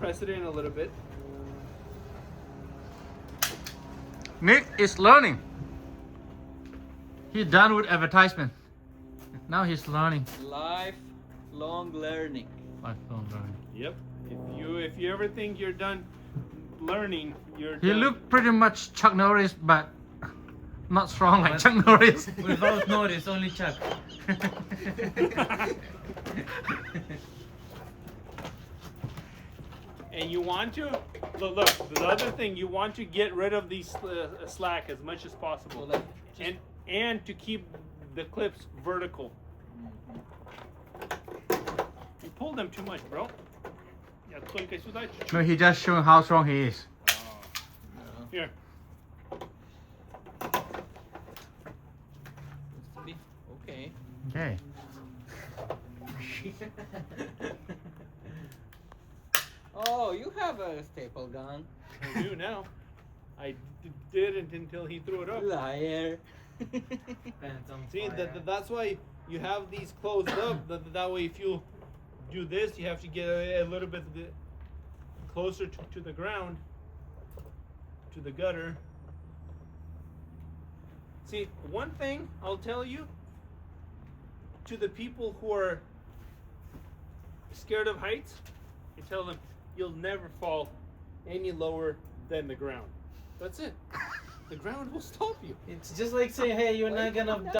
press it in a little bit. Nick is learning. He's done with advertisement. Now he's learning. Lifelong learning. Lifelong learning. Yep. If you ever think you're done learning, you're He done. looked pretty much Chuck Norris, but not strong like Chuck Norris. Without notice, only Chuck. And you want to look. The other thing, you want to get rid of these slack as much as possible, So, like, and to keep the clips vertical. You pull them too much, bro. Yeah, только сюда чуть-чуть. No, he just showing how strong he is. Here. Okay. Okay. Oh, you have a staple gun. I do now. I didn't until he threw it up. Liar. Pants on See, fire. that's why you have these closed up. That way, if you do this, you have to get a little bit closer to the ground, to the gutter. See, one thing I'll tell you, to the people who are scared of heights, you tell them you'll never fall any lower than the ground. That's it. The ground will stop you. It's just like saying, hey, you're not gonna